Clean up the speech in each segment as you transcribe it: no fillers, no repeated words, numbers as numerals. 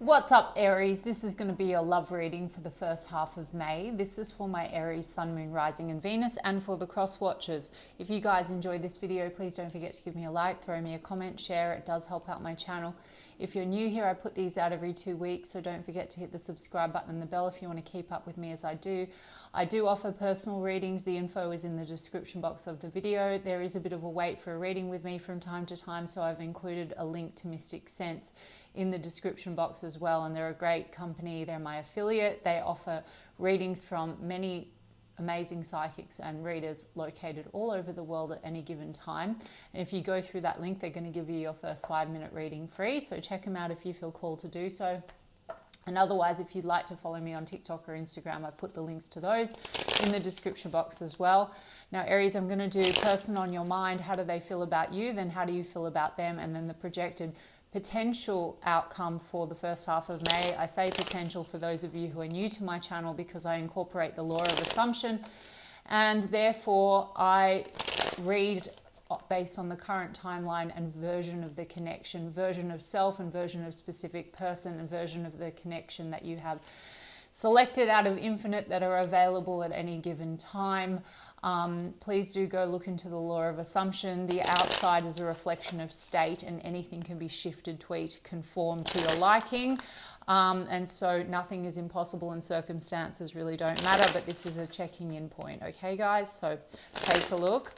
What's up, Aries? This is going to be a love reading for the first half of May. This is for my Aries Sun, Moon, Rising and Venus, and for the cross watchers. If you guys enjoyed this video, please don't forget to give me a like, throw me a comment, share. It does help out my channel. If you're new here, I put these out every 2 weeks, so don't forget to hit the subscribe button and the bell if you want to keep up with me as I do. I do offer personal readings. The info is in the description box of the video. There is a bit of a wait for a reading with me from time to time, so I've included a link to Mystic Sense in the description box as well, and they're a great company. They're my affiliate. They offer readings from many amazing psychics and readers located all over the world at any given time. And if you go through that link, they're going to give you your first 5-minute reading free, so check them out if you feel called to do so. And otherwise, if you'd like to follow me on TikTok or Instagram, I've put the links to those in the description box as well. Now, Aries, I'm going to do person on your mind. How do they feel about you? Then how do you feel about them? And then the projected potential outcome for the first half of May. I say potential for those of you who are new to my channel because I incorporate the law of assumption, and therefore I read based on the current timeline and version of the connection, version of self and version of specific person and version of the connection that you have selected out of infinite that are available at any given time. Please do go look into the law of assumption. The outside is a reflection of state, and anything can be shifted, tweaked, conform to your liking. And so nothing is impossible, and circumstances really don't matter, but this is a checking in point. Okay, guys? So take a look.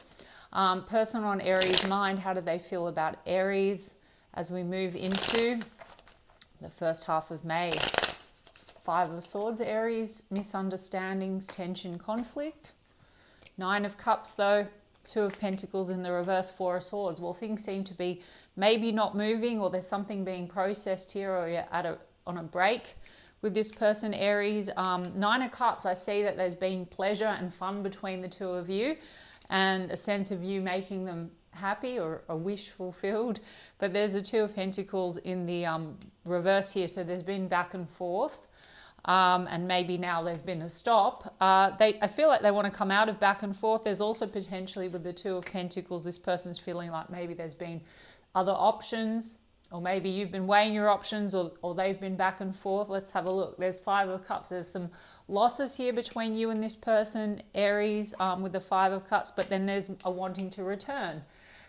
Person on Aries mind, how do they feel about Aries as we move into the first half of May? 5 of Swords, Aries, misunderstandings, tension, conflict. 9 of Cups though, 2 of Pentacles in the reverse, 4 of Swords. Well, things seem to be maybe not moving, or there's something being processed here, or you're on a break with this person, Aries. 9 of Cups, I see that there's been pleasure and fun between the two of you, and a sense of you making them happy or a wish fulfilled. But there's a 2 of Pentacles in the reverse here, so there's been back and forth. And maybe now there's been a stop. I feel like they want to come out of back and forth. There's also potentially with the 2 of Pentacles, this person's feeling like maybe there's been other options, or maybe you've been weighing your options, or they've been back and forth. Let's have a look. There's 5 of Cups. There's some losses here between you and this person, Aries, with the 5 of Cups, but then there's a wanting to return.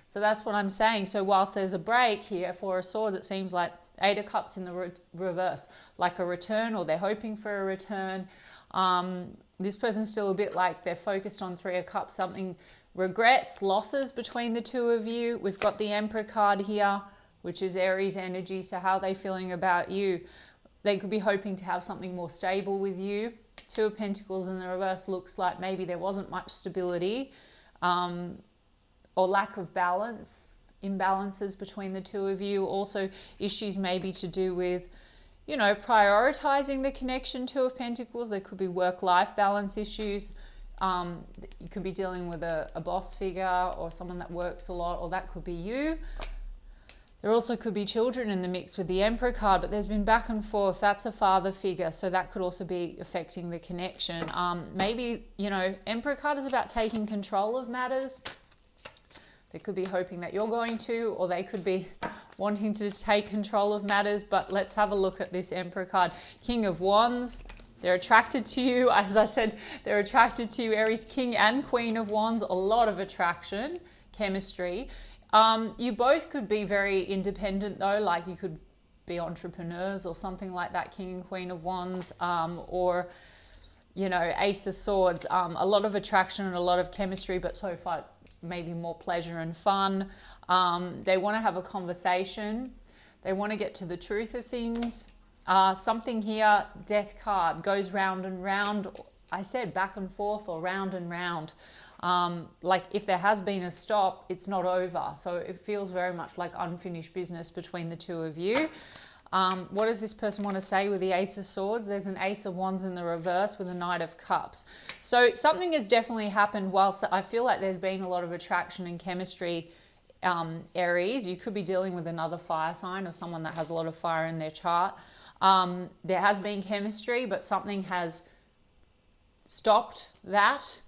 So that's what I'm saying. So whilst there's a break here, 4 of Swords, it seems like 8 of Cups in the reverse, like a return, or they're hoping for a return. This person's still a bit like they're focused on 3 of Cups, something, regrets, losses between the two of you. We've got the Emperor card here, which is Aries energy. So how are they feeling about you? They could be hoping to have something more stable with you. 2 of Pentacles in the reverse looks like maybe there wasn't much stability, or lack of balance, imbalances between the two of you. Also issues maybe to do with, you know, prioritizing the connection. 2 of Pentacles, there could be work-life balance issues. You could be dealing with a boss figure or someone that works a lot, or that could be you. There also could be children in the mix with the Emperor card, but there's been back and forth. That's a father figure, so that could also be affecting the connection. Maybe, you know, Emperor card is about taking control of matters. They could be hoping that you're going to, or they could be wanting to take control of matters. But let's have a look at this Emperor card. King of Wands. They're attracted to you. As I said, they're attracted to you, Aries. King and Queen of Wands. A lot of attraction, chemistry. You both could be very independent though. Like you could be entrepreneurs or something like that. King and Queen of Wands. Or, you know, Ace of Swords. A lot of attraction and a lot of chemistry, but so far maybe more pleasure and fun. They want to have a conversation. They want to get to the truth of things. Something here, Death card, goes round and round. I said back and forth or round and round. Like if there has been a stop, it's not over. So it feels very much like unfinished business between the two of you. What does this person want to say with the Ace of Swords? There's an Ace of Wands in the reverse with a Knight of Cups. So something has definitely happened whilst I feel like there's been a lot of attraction and chemistry, Aries. You could be dealing with another fire sign or someone that has a lot of fire in their chart. There has been chemistry, but something has stopped that.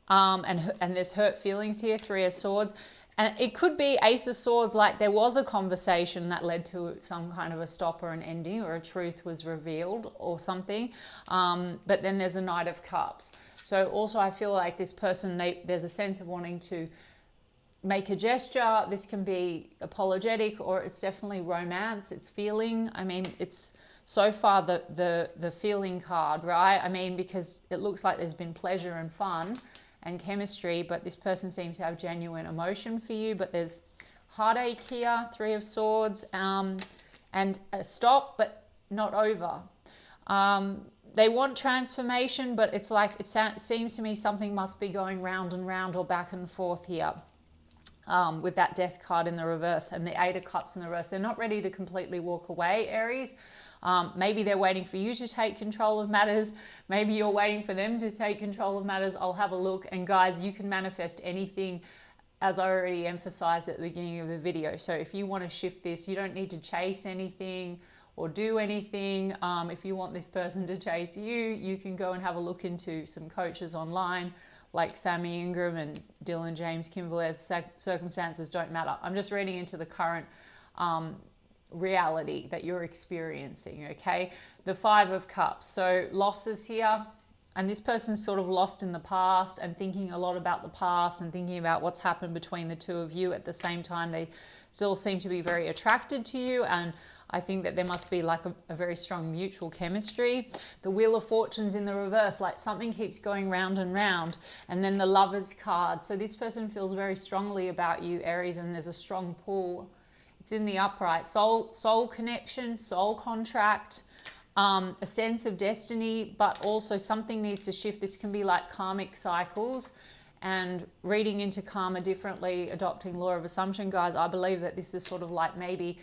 And there's hurt feelings here, 3 of Swords. And it could be Ace of Swords, like there was a conversation that led to some kind of a stop or an ending, or a truth was revealed or something. But then there's a Knight of Cups. So also I feel like this person, there's a sense of wanting to make a gesture. This can be apologetic, or it's definitely romance. It's feeling. I mean, it's so far the feeling card, right? I mean, because it looks like there's been pleasure and fun and chemistry, but this person seems to have genuine emotion for you. But there's heartache here, Three of Swords, and a stop, but not over. They want transformation, but it's like, it seems to me something must be going round and round or back and forth here. With that Death card in the reverse and the Eight of Cups in the reverse. They're not ready to completely walk away, Aries. Maybe they're waiting for you to take control of matters. Maybe you're waiting for them to take control of matters. I'll have a look. And guys, you can manifest anything, as I already emphasized at the beginning of the video. So if you want to shift this, you don't need to chase anything or do anything. If you want this person to chase you, you can go and have a look into some coaches online, like Sammy Ingram and Dylan James Kimberley's. Circumstances don't matter. I'm just reading into the current reality that you're experiencing, okay? The Five of Cups. So losses here, and this person's sort of lost in the past and thinking a lot about the past and thinking about what's happened between the two of you. At the same time, they still seem to be very attracted to you, and I think that there must be like a very strong mutual chemistry. The Wheel of Fortune's in the reverse, like something keeps going round and round. And then the Lovers card. So this person feels very strongly about you, Aries, and there's a strong pull. It's in the upright. Soul connection, soul contract, a sense of destiny, but also something needs to shift. This can be like karmic cycles, and reading into karma differently, adopting law of assumption, guys. I believe that this is sort of like maybe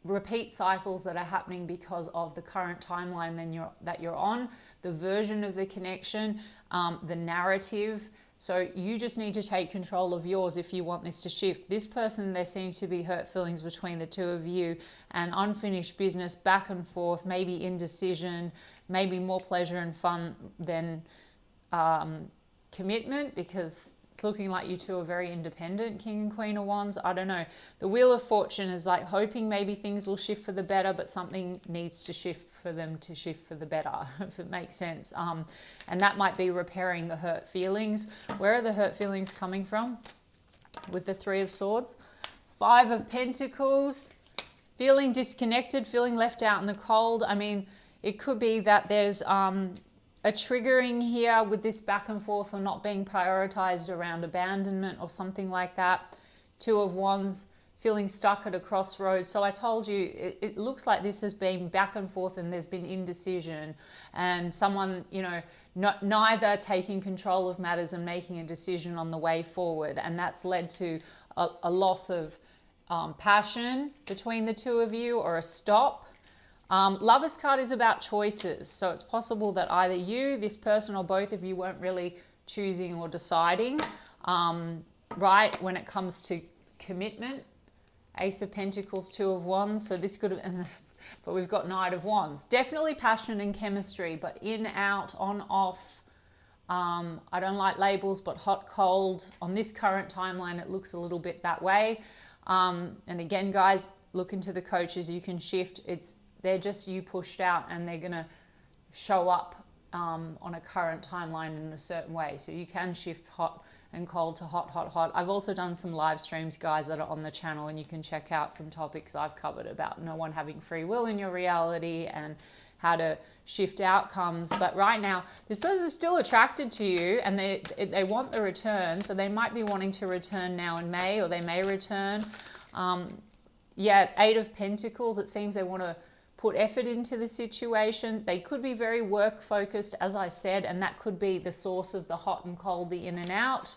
repeat cycles that are happening because of the current timeline that you're on, the version of the connection, the narrative. So you just need to take control of yours if you want this to shift. This person, there seems to be hurt feelings between the two of you and unfinished business, back and forth, maybe indecision, maybe more pleasure and fun than commitment, because it's looking like you two are very independent, King and Queen of Wands. I don't know. The Wheel of Fortune is like hoping maybe things will shift for the better, but something needs to shift for them to shift for the better, if it makes sense. And that might be repairing the hurt feelings. Where are the hurt feelings coming from? With the Three of Swords. Five of Pentacles. Feeling disconnected, feeling left out in the cold. I mean, it could be that there's a triggering here with this back and forth or not being prioritized around abandonment or something like that. Two of Wands, feeling stuck at a crossroads. So I told you, it looks like this has been back and forth and there's been indecision and someone, you know, neither taking control of matters and making a decision on the way forward. And that's led to a loss of passion between the two of you, or a stop. Lover's card is about choices. So it's possible that either you, this person, or both of you weren't really choosing or deciding, right, when it comes to commitment. Ace of Pentacles, Two of Wands. So this could have, but we've got Knight of Wands. Definitely passion and chemistry, but in, out, on, off. I don't like labels, but hot, cold. On this current timeline, it looks a little bit that way. And again, guys, look into the coaches. You can shift. They're just you pushed out, and they're going to show up on a current timeline in a certain way. So you can shift hot and cold to hot, hot, hot. I've also done some live streams, guys, that are on the channel, and you can check out some topics I've covered about no one having free will in your reality and how to shift outcomes. But right now, this person is still attracted to you, and they want the return. So they might be wanting to return now in May, or they may return. Yeah, Eight of Pentacles, it seems they want to put effort into the situation. They could be very work focused, as I said, and that could be the source of the hot and cold, the in and out.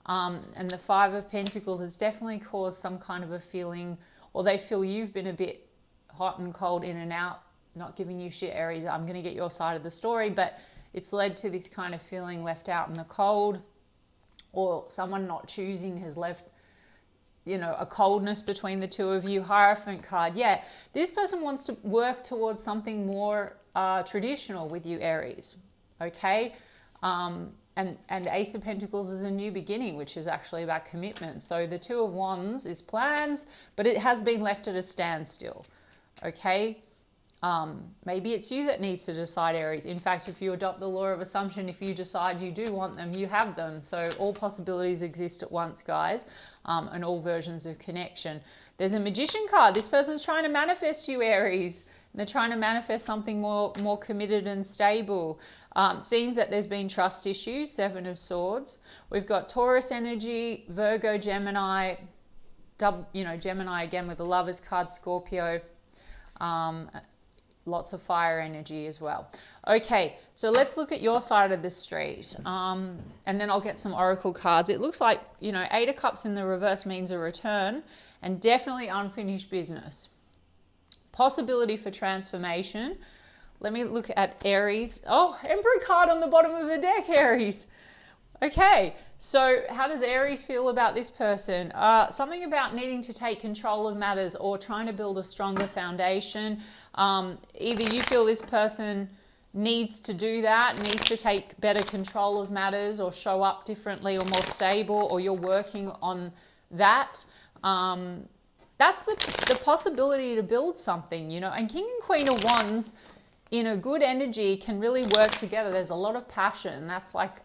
And the Five of Pentacles has definitely caused some kind of a feeling, or they feel you've been a bit hot and cold, in and out, not giving you shit, Aries. I'm going to get your side of the story, but it's led to this kind of feeling left out in the cold, or someone not choosing has left, you know, a coldness between the two of you. Hierophant card. Yeah, this person wants to work towards something more traditional with you, Aries. Okay. and Ace of Pentacles is a new beginning, which is actually about commitment. So the Two of Wands is plans, but it has been left at a standstill. Okay. Maybe it's you that needs to decide, Aries. In fact, if you adopt the law of assumption, if you decide you do want them, you have them. So all possibilities exist at once, guys, and all versions of connection. There's a Magician card. This person's trying to manifest you, Aries. They're trying to manifest something more committed and stable. Seems that there's been trust issues, Seven of Swords. We've got Taurus energy, Virgo, Gemini, Gemini again with the Lovers card, Scorpio. Lots of fire energy as well. Okay, so let's look at your side of the street. And then I'll get some oracle cards. It looks like, Eight of Cups in the reverse means a return and definitely unfinished business. Possibility for transformation. Let me look at Aries. Oh, Emperor card on the bottom of the deck, Aries. Okay, so how does Aries feel about this person? Something about needing to take control of matters or trying to build a stronger foundation. Either you feel this person needs to do that, needs to take better control of matters or show up differently or more stable, or you're working on that. That's the possibility to build something, and King and Queen of Wands in a good energy can really work together. There's a lot of passion. That's like,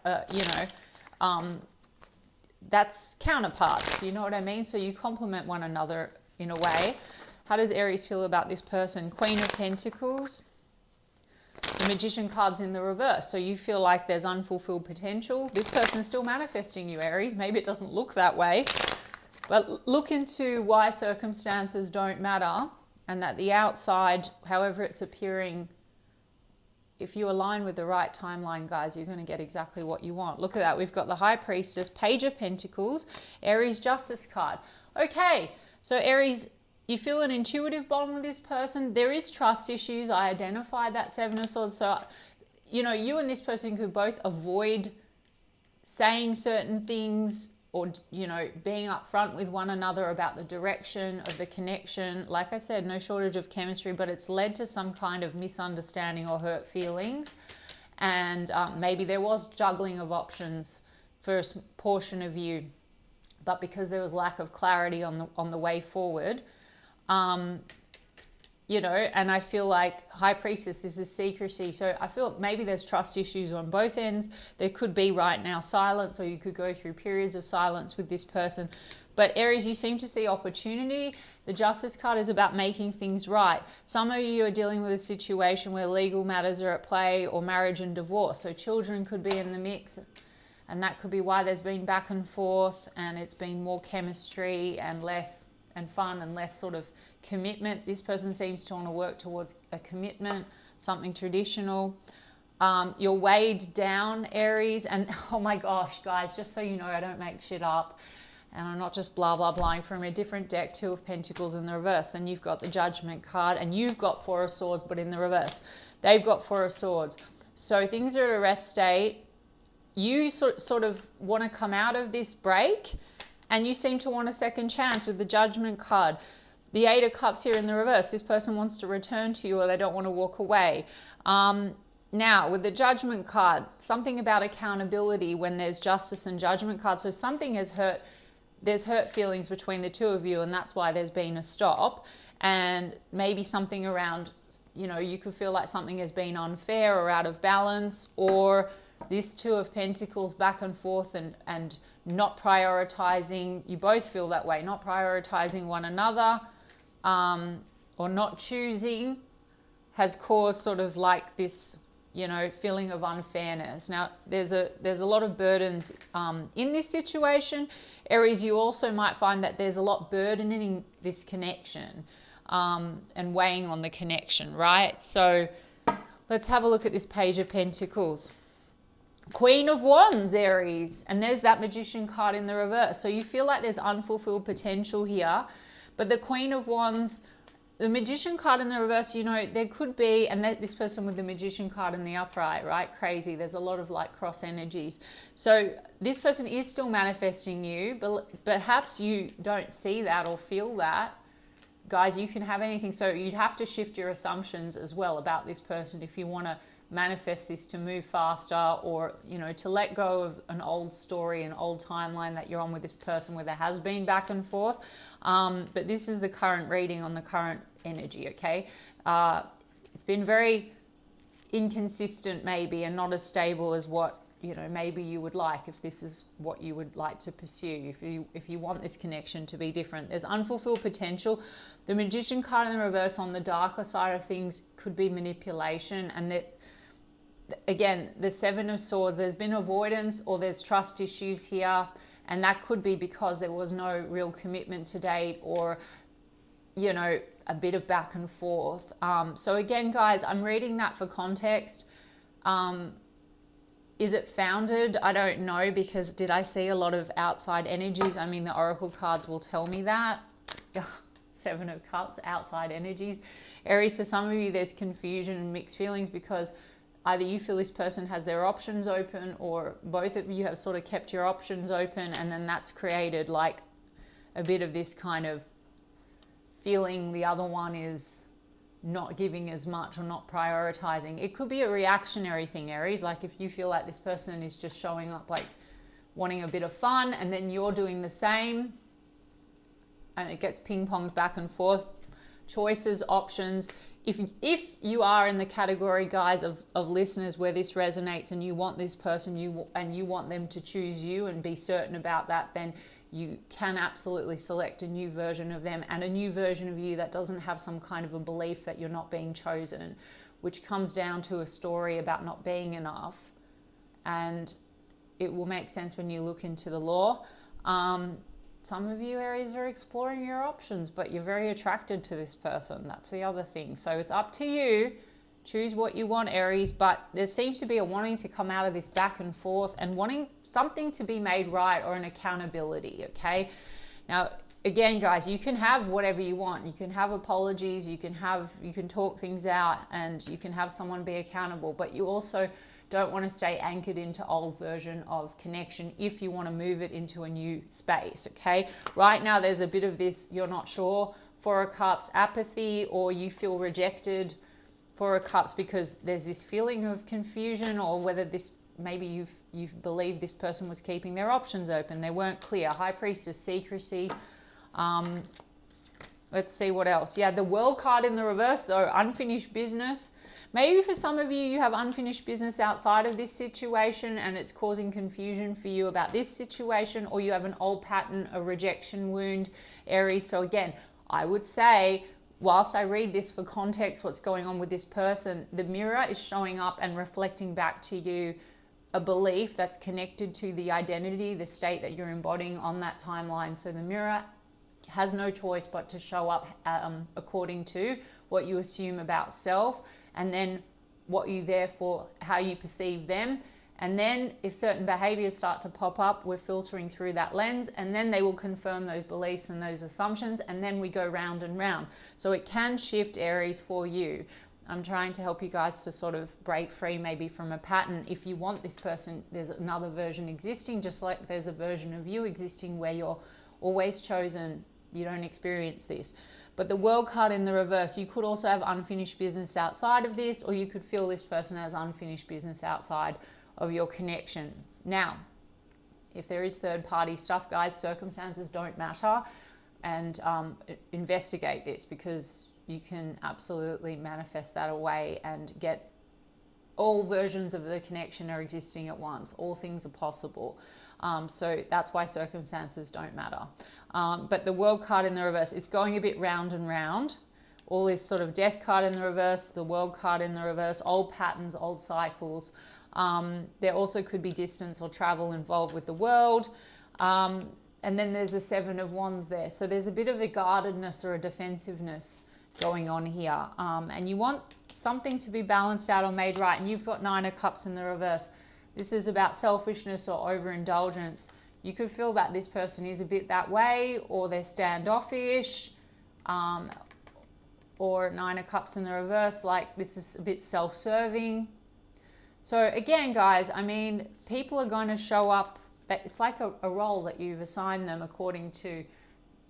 that's counterparts, you know what I mean? So you complement one another in a way. How does Aries feel about this person? Queen of Pentacles. The Magician card's in the reverse. So you feel like there's unfulfilled potential. This person's still manifesting you, Aries. Maybe it doesn't look that way. But look into why circumstances don't matter, and that the outside, however it's appearing, if you align with the right timeline, guys, you're going to get exactly what you want. Look at that. We've got the High Priestess, Page of Pentacles, Aries Justice card. Okay, so Aries, you feel an intuitive bond with this person. There is trust issues. I identified that Seven of Swords. So, you and this person could both avoid saying certain things, or, being upfront with one another about the direction of the connection. Like I said, no shortage of chemistry, but it's led to some kind of misunderstanding or hurt feelings. And maybe there was juggling of options for a portion of you, but because there was lack of clarity on the way forward, and I feel like High Priestess, this is secrecy. So I feel maybe there's trust issues on both ends. There could be right now silence, or you could go through periods of silence with this person. But Aries, you seem to see opportunity. The Justice card is about making things right. Some of you are dealing with a situation where legal matters are at play, or marriage and divorce. So children could be in the mix, and that could be why there's been back and forth, and it's been more chemistry and less and fun and less sort of commitment. This person seems to want to work towards a commitment, something traditional. You're weighed down, Aries, and oh my gosh, guys, just so you know, I don't make shit up, and I'm not just blah blah blahing from a different deck. Two of Pentacles in the reverse. Then you've got the Judgment card, and you've got Four of Swords, but in the reverse. They've got Four of Swords. So things are at a rest state. You sort of want to come out of this break, and you seem to want a second chance with the Judgment card. The Eight of Cups here in the reverse. This person wants to return to you, or they don't want to walk away. Now, with the Judgment card, something about accountability when there's Justice and Judgment card. So something has hurt. There's hurt feelings between the two of you, and that's why there's been a stop. And maybe something around, you could feel like something has been unfair or out of balance, or this Two of Pentacles back and forth and not prioritizing. You both feel that way, not prioritizing one another, or not choosing, has caused sort of like this, feeling of unfairness. Now, there's a lot of burdens in this situation. Aries, you also might find that there's a lot burdening this connection and weighing on the connection, right? So let's have a look at this Page of Pentacles. Queen of Wands, Aries, and there's that Magician card in the reverse. So you feel like there's unfulfilled potential here, but the Queen of Wands, the Magician card in the reverse, there could be, and this person with the Magician card in the upright, right? Crazy. There's a lot of like cross energies. So this person is still manifesting you, but perhaps you don't see that or feel that. guys, you can have anything. So you'd have to shift your assumptions as well about this person if you want to manifest this to move faster, or, you know, to let go of an old story, an old timeline that you're on with this person where there has been back and forth. But this is the current reading on the current energy, okay? It's been very inconsistent maybe, and not as stable as what, you know, maybe you would like, if this is what you would like to pursue, if you want this connection to be different. There's unfulfilled potential. The Magician card in the reverse on the darker side of things could be manipulation, and that, again, the Seven of Swords, there's been avoidance or there's trust issues here, and that could be because there was no real commitment to date, or, you know, a bit of back and forth. So again, guys, I'm reading that for context. Is it founded? I don't know, because did I see a lot of outside energies? I mean, the Oracle cards will tell me that. Seven of Cups, outside energies. Aries, for some of you, there's confusion and mixed feelings because either you feel this person has their options open, or both of you have sort of kept your options open, and then that's created like a bit of this kind of feeling the other one is not giving as much or not prioritizing. It could be a reactionary thing, Aries. Like if you feel like this person is just showing up like wanting a bit of fun, and then you're doing the same, and it gets ping-ponged back and forth. Choices, options. If you are in the category, guys, of listeners where this resonates, and you want this person, you want them to choose you and be certain about that, then you can absolutely select a new version of them, and a new version of you that doesn't have some kind of a belief that you're not being chosen, which comes down to a story about not being enough. And it will make sense when you look into the law. Some of you, Aries, are exploring your options, but you're very attracted to this person. That's the other thing. So it's up to you. Choose what you want, Aries, but there seems to be a wanting to come out of this back and forth, and wanting something to be made right, or an accountability, okay? Now, again, guys, you can have whatever you want. You can have apologies, you can talk things out, and you can have someone be accountable, but you also don't want to stay anchored into old version of connection if you want to move it into a new space, okay? Right now, there's a bit of this, you're not sure. Four of Cups, apathy, or you feel rejected. Four of Cups, because there's this feeling of confusion, or whether this, maybe you've believed this person was keeping their options open. They weren't clear. High Priestess, secrecy. Let's see what else. Yeah, the World card in the reverse, though, unfinished business. Maybe for some of you, you have unfinished business outside of this situation, and it's causing confusion for you about this situation, or you have an old pattern, a rejection wound, Aries. So again, I would say, whilst I read this for context, what's going on with this person, the mirror is showing up and reflecting back to you a belief that's connected to the identity, the state that you're embodying on that timeline. So the mirror has no choice but to show up according to what you assume about self, and then what you therefore, how you perceive them. And then if certain behaviors start to pop up, we're filtering through that lens, and then they will confirm those beliefs and those assumptions, and then we go round and round. So it can shift, Aries, for you. I'm trying to help you guys to sort of break free maybe from a pattern. If you want this person, there's another version existing, just like there's a version of you existing where you're always chosen. You don't experience this. But the World card in the reverse, you could also have unfinished business outside of this, or you could feel this person has unfinished business outside of your connection. Now, if there is third-party stuff, guys, circumstances don't matter, and investigate this, because you can absolutely manifest that away and get all versions of the connection are existing at once. All things are possible. So that's why circumstances don't matter. But the World card in the reverse, it's going a bit round and round. All this sort of Death card in the reverse, the World card in the reverse, old patterns, old cycles. There also could be distance or travel involved with the World. And then there's a Seven of Wands there. So there's a bit of a guardedness or a defensiveness going on here. And you want something to be balanced out or made right. And you've got Nine of Cups in the reverse. This is about selfishness or overindulgence. You could feel that this person is a bit that way, or they're standoffish, or Nine of Cups in the reverse, like this is a bit self-serving. So again, guys, I mean, people are going to show up. It's like a role that you've assigned them according to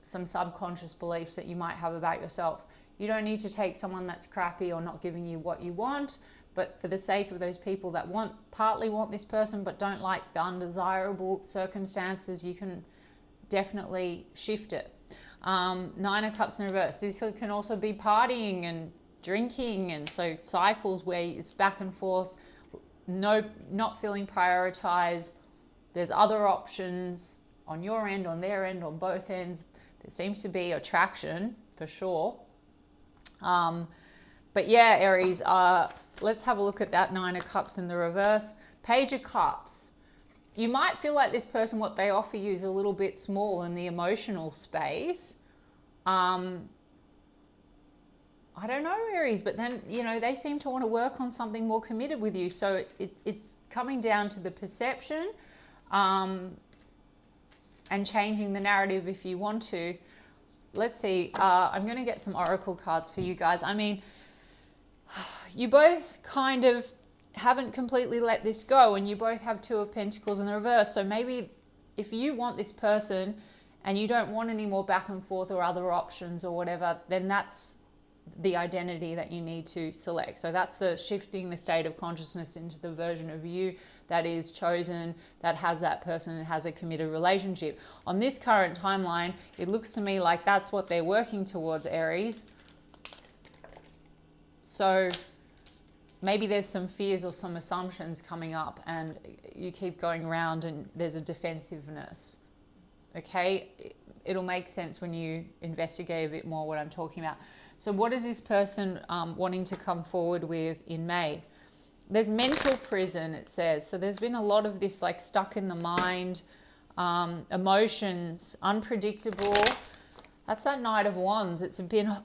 some subconscious beliefs that you might have about yourself. You don't need to take someone that's crappy or not giving you what you want, but for the sake of those people that partly want this person but don't like the undesirable circumstances, you can definitely shift it. Nine of Cups in reverse. This can also be partying and drinking, and so cycles where it's back and forth, not feeling prioritized. There's other options on your end, on their end, on both ends. There seems to be attraction for sure. But yeah, Aries, let's have a look at that Nine of Cups in the reverse. Page of Cups. You might feel like this person, what they offer you is a little bit small in the emotional space. I don't know, Aries, but then, you know, they seem to want to work on something more committed with you. So it's coming down to the perception and changing the narrative if you want to. Let's see. I'm going to get some oracle cards for you guys. I mean, you both kind of haven't completely let this go, and you both have Two of Pentacles in the reverse. So maybe if you want this person and you don't want any more back and forth or other options or whatever, then that's the identity that you need to select. So that's the shifting the state of consciousness into the version of you that is chosen, that has that person and has a committed relationship. On this current timeline, it looks to me like that's what they're working towards, Aries. So maybe there's some fears or some assumptions coming up and you keep going around and there's a defensiveness. Okay, it'll make sense when you investigate a bit more what I'm talking about. So what is this person wanting to come forward with in May? There's mental prison, it says. So there's been a lot of this like stuck in the mind, emotions, unpredictable. That's that Knight of Wands. It's been a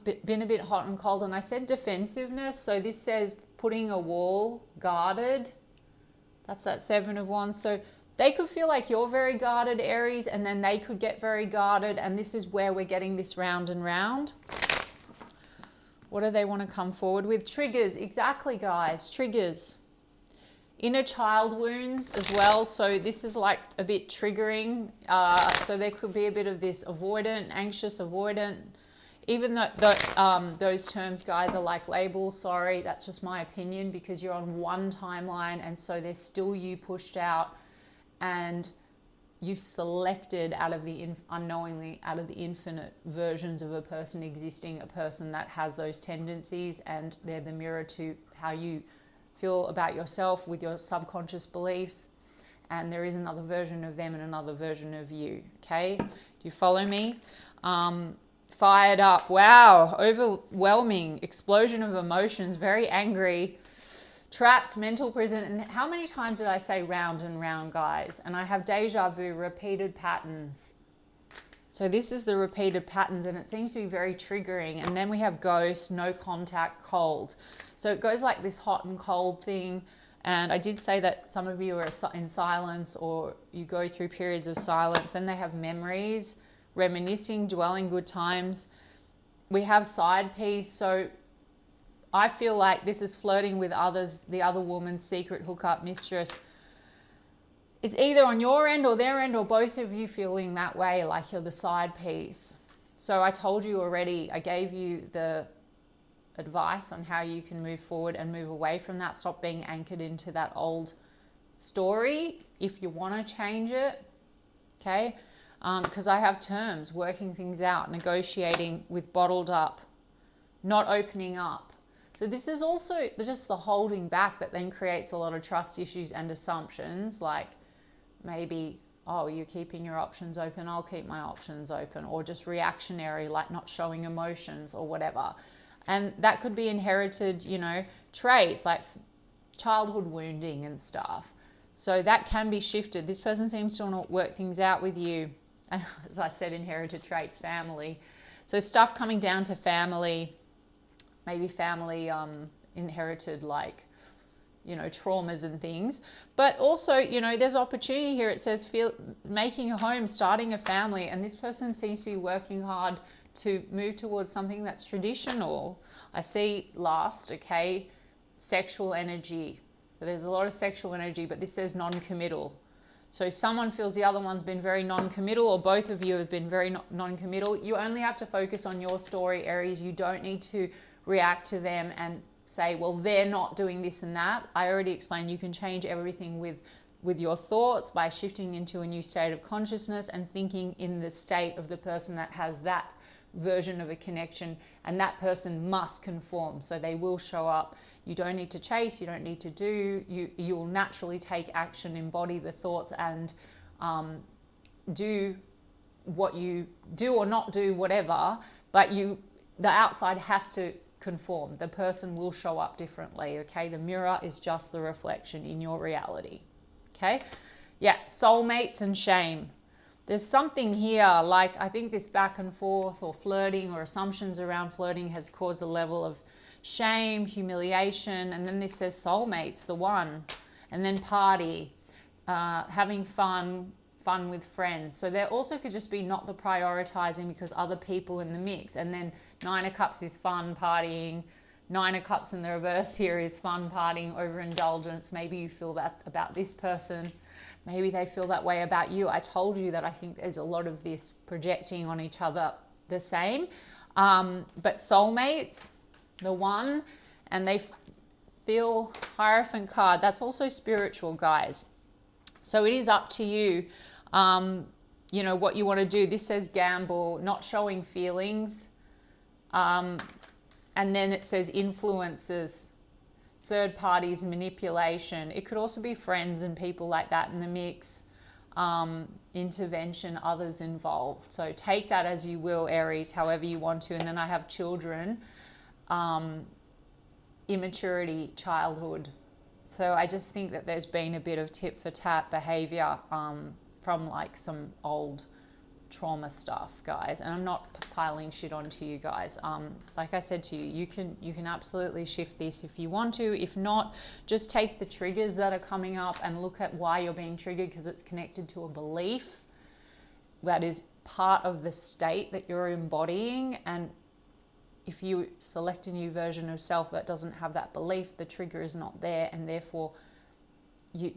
bit hot and cold. And I said defensiveness. So this says putting a wall, guarded. That's that Seven of Wands. So they could feel like you're very guarded, Aries, and then they could get very guarded. And this is where we're getting this round and round. What do they want to come forward with? Triggers, exactly, guys, triggers. Inner child wounds as well. So this is like a bit triggering. So there could be a bit of this avoidant, anxious, avoidant. Even though those terms, guys, are like labels. Sorry, that's just my opinion because you're on one timeline and so there's still you pushed out and you've selected out of the unknowingly out of the infinite versions of a person existing, a person that has those tendencies, and they're the mirror to how you feel about yourself with your subconscious beliefs. And there is another version of them and another version of you. Okay, do you follow me? Fired up, wow, overwhelming, explosion of emotions, very angry. Trapped, mental prison. And how many times did I say round and round, guys? And I have deja vu, repeated patterns. So this is the repeated patterns and it seems to be very triggering. And then we have ghost, no contact, cold. So it goes like this hot and cold thing. And I did say that some of you are in silence or you go through periods of silence. Then they have memories, reminiscing, dwelling good times. We have side piece. So I feel like this is flirting with others, the other woman's secret hookup mistress. It's either on your end or their end or both of you feeling that way, like you're the side piece. So I told you already, I gave you the advice on how you can move forward and move away from that. Stop being anchored into that old story if you want to change it, okay? Because I have terms, working things out, negotiating with bottled up, not opening up. So this is also just the holding back that then creates a lot of trust issues and assumptions, like maybe, oh, you're keeping your options open, I'll keep my options open, or just reactionary, like not showing emotions or whatever. And that could be inherited, you know, traits like childhood wounding and stuff. So that can be shifted. This person seems to want to work things out with you. As I said, inherited traits, family. So stuff coming down to family, maybe family inherited, like, you know, traumas and things. But also, you know, there's opportunity here. It says making a home, starting a family. And this person seems to be working hard to move towards something that's traditional. I see last, okay, sexual energy. So there's a lot of sexual energy, but this says non-committal. So someone feels the other one's been very non-committal, or both of you have been very non-committal. You only have to focus on your story, Aries. You don't need to react to them and say, well, they're not doing this and that. I already explained you can change everything with your thoughts by shifting into a new state of consciousness and thinking in the state of the person that has that version of a connection, and that person must conform, so they will show up. You don't need to chase, you don't need to do, you will naturally take action, embody the thoughts, and do what you do or not do, whatever, but the outside has to conform. The person will show up differently, okay? The mirror is just the reflection in your reality, okay? Yeah, soulmates and shame. There's something here, like I think this back and forth or flirting or assumptions around flirting has caused a level of shame, humiliation, and then this says soulmates, the one, and then party, having fun with friends. So there also could just be not the prioritizing because other people in the mix. And then Nine of Cups is fun, partying. Nine of Cups in the reverse here is fun, partying, overindulgence. Maybe you feel that about this person. Maybe they feel that way about you. I told you that I think there's a lot of this projecting on each other the same. But soulmates, the one, and they feel Hierophant card. That's also spiritual, guys. So it is up to you, you know, what you want to do. This says gamble, not showing feelings. And then it says influences, third parties, manipulation. It could also be friends and people like that in the mix. Intervention, others involved. So take that as you will, Aries, however you want to. And then I have children, immaturity, childhood. So I just think that there's been a bit of tit for tat behavior from like some old trauma stuff, guys. And I'm not piling shit onto you guys. Like I said to you, you can absolutely shift this if you want to. If not, just take the triggers that are coming up and look at why you're being triggered, because it's connected to a belief that is part of the state that you're embodying. And if you select a new version of self that doesn't have that belief, the trigger is not there, and therefore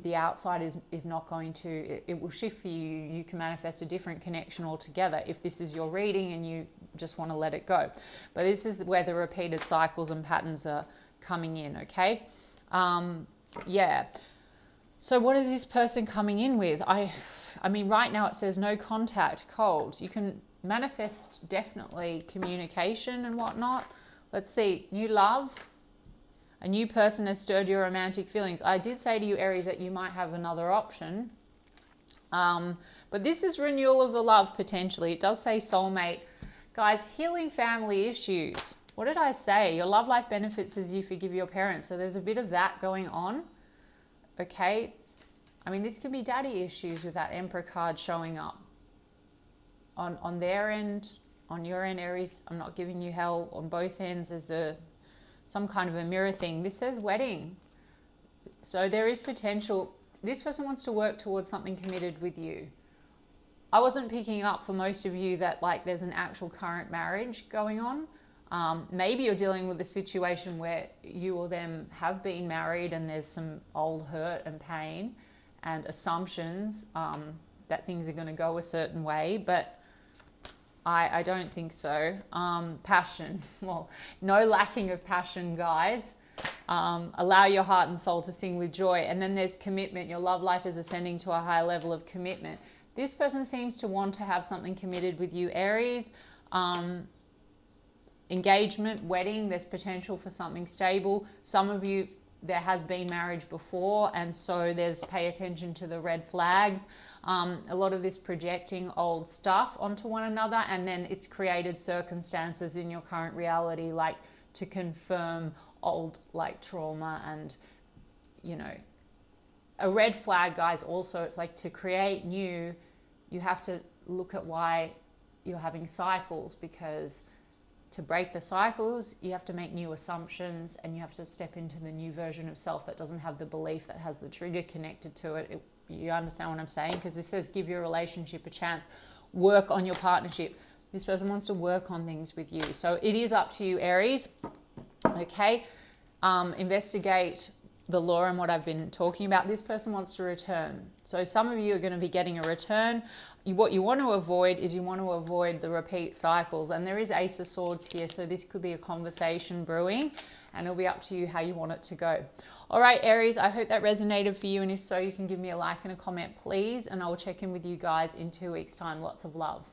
the outside is not going to, it will shift for you. You can manifest a different connection altogether if this is your reading and you just want to let it go. But this is where the repeated cycles and patterns are coming in, okay? Yeah. So what is this person coming in with? I mean, right now it says no contact, cold. You can manifest definitely communication and whatnot. Let's see, new love. A new person has stirred your romantic feelings. I did say to you, Aries, that you might have another option. But this is renewal of the love, potentially. It does say soulmate. Guys, healing family issues. What did I say? Your love life benefits as you forgive your parents. So there's a bit of that going on. Okay. I mean, this could be daddy issues with that Emperor card showing up. On their end, on your end, Aries, I'm not giving you hell. On both ends, there's some kind of a mirror thing. This says wedding. So there is potential. This person wants to work towards something committed with you. I wasn't picking up for most of you that like there's an actual current marriage going on. Maybe you're dealing with a situation where you or them have been married and there's some old hurt and pain and assumptions that things are going to go a certain way, but I don't think so. Passion. Well, no lacking of passion, guys. Allow your heart and soul to sing with joy. And then there's commitment. Your love life is ascending to a higher level of commitment. This person seems to want to have something committed with you, Aries. Engagement, wedding, there's potential for something stable. Some of you, there has been marriage before, and so there's pay attention to the red flags. A lot of this projecting old stuff onto one another, and then it's created circumstances in your current reality like to confirm old like trauma. And you know, a red flag, guys, also it's like to create new, you have to look at why you're having cycles, because to break the cycles, you have to make new assumptions and you have to step into the new version of self that doesn't have the belief, that has the trigger connected to it. You understand what I'm saying? Because this says give your relationship a chance. Work on your partnership. This person wants to work on things with you. So it is up to you, Aries. Okay? Investigate the law and what I've been talking about, this person wants to return. So some of you are going to be getting a return. What you want to avoid is you want to avoid the repeat cycles. And there is Ace of Swords here. So this could be a conversation brewing, and it'll be up to you how you want it to go. All right, Aries, I hope that resonated for you. And if so, you can give me a like and a comment, please. And I will check in with you guys in 2 weeks' time. Lots of love.